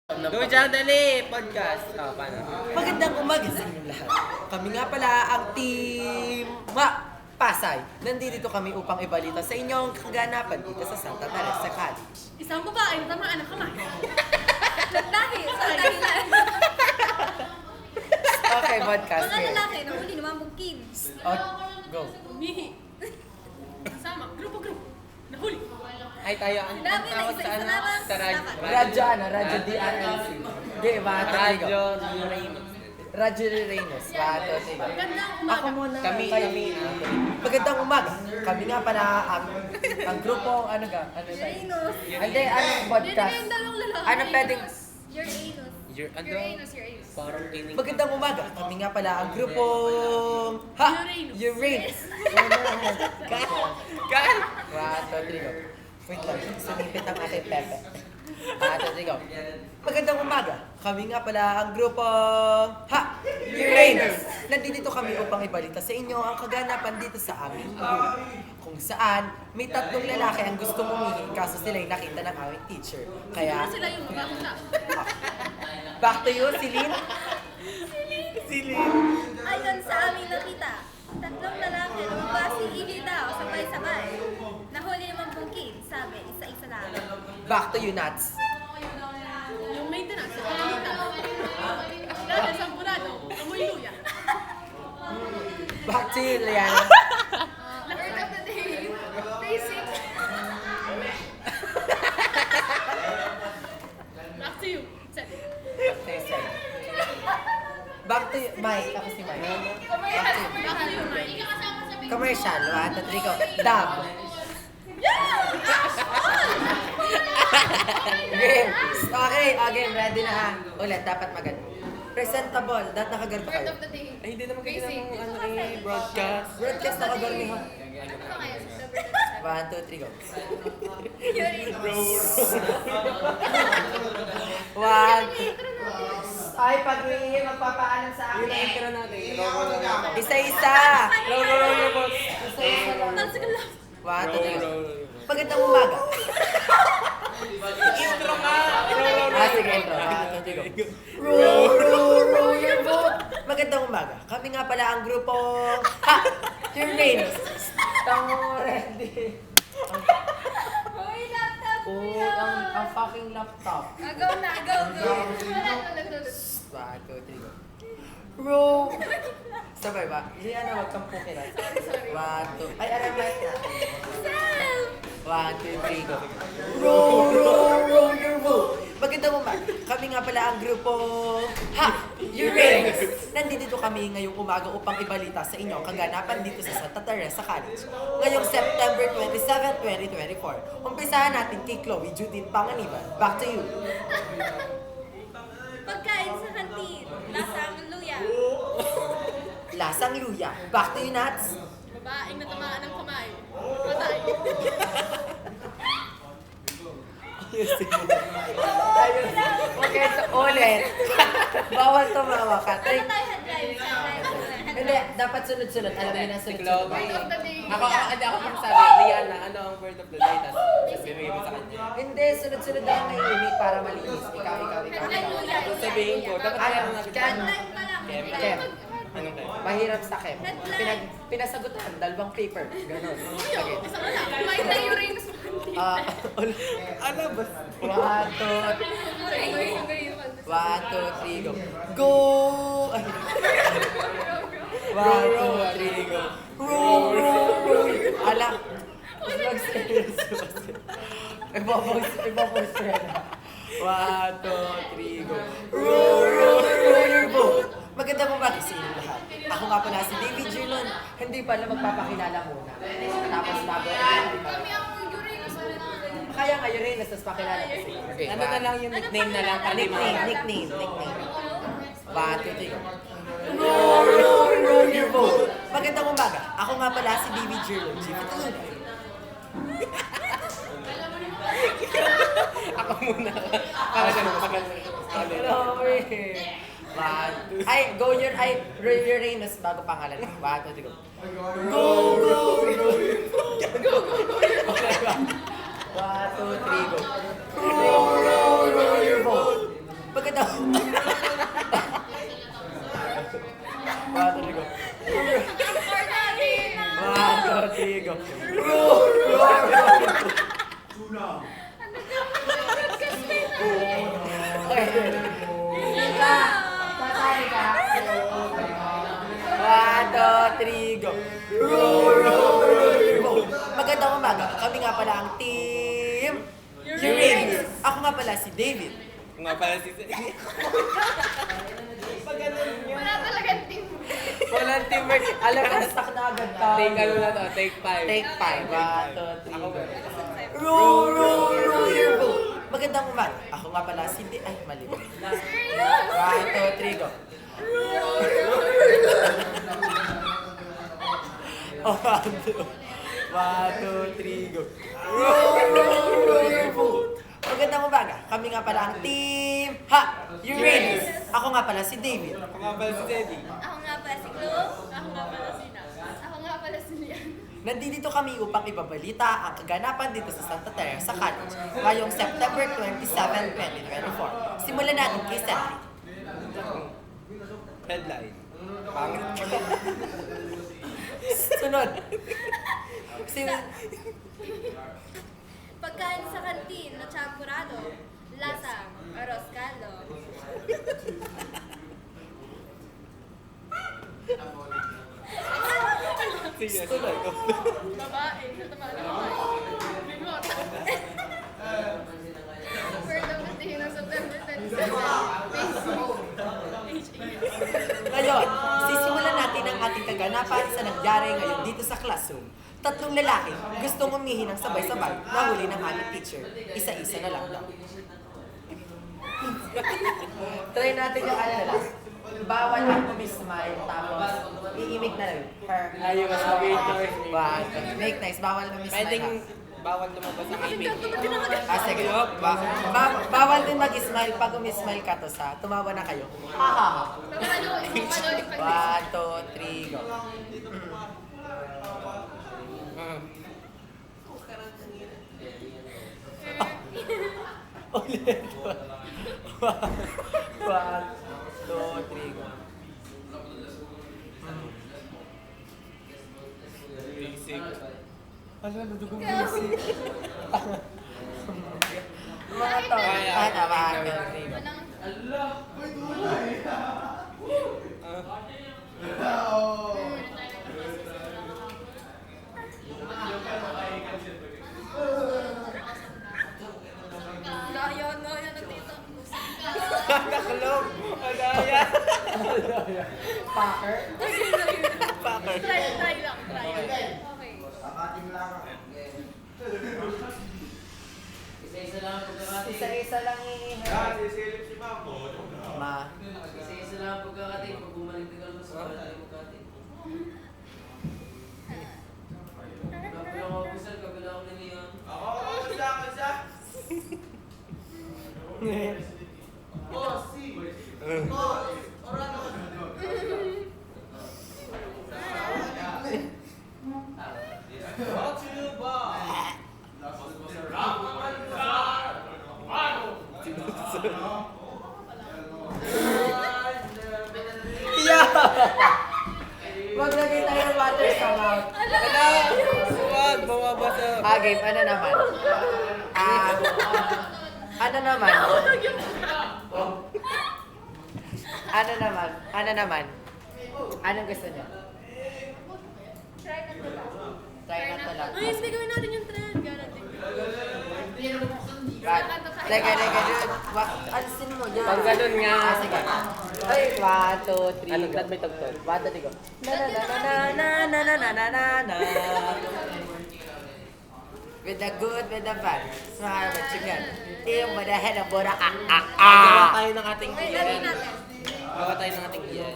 Doon dali, podcast. Paano? Magandang umaga sa inyong lahat. Kami nga pala ang Team Pasay. Nandito kami upang ibalita sa inyong kaganapan dito sa Santa Teresa College. Isang babae na tamaan ng kamay. Dahil sa dahilan. Okay, podcast. Mga lalaki na huli naman bugkin. Oh, go. Umihi. Kasama, grupo-grupo. Nahuli. Ay, tayo ang Sinabi na tawag sa isa-isa ano? lamang. Sa radyo. Radyo Radyo DRNC. Di, Mato Radyo Tigo. Reynos. Radyo Reynos. Mato Tigo. Magandang umaga. Ako muna. Kami. Magandang umaga. Kami nga pala ang grupo, ano ka? Ano tayo? Uranus. Hindi, anong Yan podcast? yung dalawang lalaki. Ano pwedeng... Uranus. Ano? Uranus. Parang kinig. Magandang umaga. Kami nga pala ang grupong... Uranus. Uranus. Kan? Rato, Trigo. Wait lang. Sumipit ang aking pepe. Rato, Trigo. Magandang umaga. Kami nga pala ang grupong... Uranus. Nandito kami upang ibalita sa inyo ang kaganapan dito sa aming group. Kung saan, may tatlong lalaki ang gusto umihi kaso sila'y nakita ng aming teacher. Kaya... Siguro sila yung magkakita. Back to you, Celine. Ayon sa aming nakita, tatlong lalaki lumabas-ihi daw sabay-sabay. Nahuli naman bungkin, sabi, isa-isa lang. Back to you, Nats. Yung maintenance, kalamitan. Dahil sa burado, amoy luya. Back to you, Liana. Word of the day, basic. Back to you. Sabi. Back to you, Mike. Ako si Mike. Back to you. Back to you, Mike. Commercial. 1, 2, 3, go. Dab. Game. Okay, game. Ready na ha. Ulit, dapat maganda. Presentable. Dapat nakagarto kayo. the day. Ay, hindi naman kayo ng ano broadcast. Broadcast nakagarni ha. Ano ba kaya sa number 1, 2, 3, go. One, ay, pag may magpapaalam sa Yun ang akin. intro natin. Roll natin. Isa-isa. Roll your boss. Isa-isa lang. Tansigan lang. 1, 2, 3, go. Magandang umaga. Intro nga. Sige, intro. 1, 2, 3, go. Row your boat. Magandang umaga. Kami nga pala ang grupo... Uranus. Tango ready. Uy, laptop mo Oh, yun. ang fucking laptop. Agaw na, agaw. Ulit. 1, 2, 3, go. Row. Sabay ba? Liana, wag kang pukilat. 1, 2. Ay, alam mo na. Sam! 1, 2, 3, go. Row your boat. Magandang umaga. Kami nga pala ang grupo... Uranus. Nandito kami ngayong umaga upang ibalita sa inyo ang kaganapan dito sa Santa Teresa College. Ngayong September 27, 2024. Umpisahan natin kay Chloe Judith Panganiban. Back to you. Pagkain sa kantin. Lasang luya. Lasang luya. Back to you, Nats. Babaeng natamaan ng kamay. Patay. Okay, so ulit. Bawal tumawa ka. Ano tayo headlines? Hindi, dapat sunod-sunod. Alam mo na sunod-sunod. Chloe. Word of the day. Hindi ako magsabi. Liana, ano ang word of the day? Tapos bibigay mo sa kanya. Hindi, sunod-sunod lang may limit para malinis. Ikaw. Headline luya. Sabihin ko, dapat Ano? meron natin. Headline pa lang. Kem. Anong tayo? Mahirap sa Kem. Pinasagutan, dalawang paper. Ganon. Sige. Isa ka lang. May na Uranus. Alam ba? 1, 2, 1, 2, 3, go. Go! 1, 2, 3, go. Row. Ala. Mag-serious. Ipopost ko yan. 1, 2, 3, go. Row your boat. Maganda mo ba kasi yung lahat? Ako nga pala si David Girlon. Hindi pala magpapakilala muna. Tapos bago Kami ang Uranus. kaya nga, Uranus, tapos pakilala kasi. Okay, Ano na lang yung nickname na lang? Nickname. 1, 2, 3, go. Row your boat. Magandang umaga. Ako nga pala si David Girlon. Ako muna. Para ganun, pag-ganun. Ay, go your Uranus bago pangalan. 1, 2, 3, go. Go. Okay ba? 1, 2, 3, go. Row your boat. Okay. Ka. Sasali ka. 1, 2, 3, go. Magandang umaga. Kami nga pala ang team Uranus. Ako nga pala si David. Kung nga pala si... Pag ganun yun. Wala talagang team. Walang teamwork. Alam ka, Nakasak na agad ka. take ano na to, take 5. Take 5. 1, 2, 3, Ako go. ba? Roll your boat. Magandang umaga. Ako nga pala si Ay, mali. 1, 2, 3, go. Oh, 1, 2, 3, go. Roll your boat. Magandang umaga. Kami nga pala ang team Uranus. Ako nga pala si David. Ako nga pala si Teddy. Ako nga pala si Chloe. Ako nga pala si Nas. Ako nga pala si Lian. Nandito kami upang ibabalita ang kaganapan dito sa Santa Teresa College ngayong September 27, 2024. Simulan natin kay Cedric. Headline. Pangit ka. Sunod. Pagkain sa kantin na champurado. Lasang arroz caldo. Sige. Babae. Natama na babae. Bigot. Word of the day ng September 27. Facebook. Ngayon, sisimulan natin ang ating kaganapan sa nangyari ngayon dito sa classroom. 3 lalaki gustong umihi ng sabay-sabay na huli ng aming teacher. Isa-isa na lang daw. Try natin yung ano na lang. Bawal ang kumismile, tapos iimik na lang. Ayaw, mas mag-8 noise. Make nice, bawal kumismile. Pwedeng ha? bawal lumabas ang ibig. Sige. Bawal din mag-smile. Pag umismile ka to sa, tumawa na kayo. Ha ha ha. 1, 2, 3, go. Ulit. 1, 2, 3, go. Basic. Ano, nadugong basic. Mga to. Kaya. Tama, 1, 2, 3, go. Layon ng tito. Nakalog. Madaya. Packer. Packer. Try lang. Okay. Isa-isa lang Sisilip si Ma'am. Ma. Isa-isa lang ang pagkakating. Pag bumalik ka naman sa pagkakating magkating. Kabilang officer, kabilang ako nila. Ako, isa. Oh, si. Oh, orano. What's your bar? Yeah! Maglagay tayo ng water sa mouth. Wala. Huwag. Bumabasa. Game, ano naman? Ano naman? Ano naman? Anong gusto niyo? Try na to lang. Try na to lang. Ay, hindi gawin natin yung trend. Guarantee. Lagay, dude. Alisin mo yan. Pag ganun nga. Sige. Ay, 1, 2, 3, Ano, go. ba't may tugtog? 1, 2, 3, go. Na. With the good, with the bad. Smile, but you can. Team with the head of Bora. Gawa tayo ng ating Wait, iyan. natin. Gawa tayo ng ating iyan.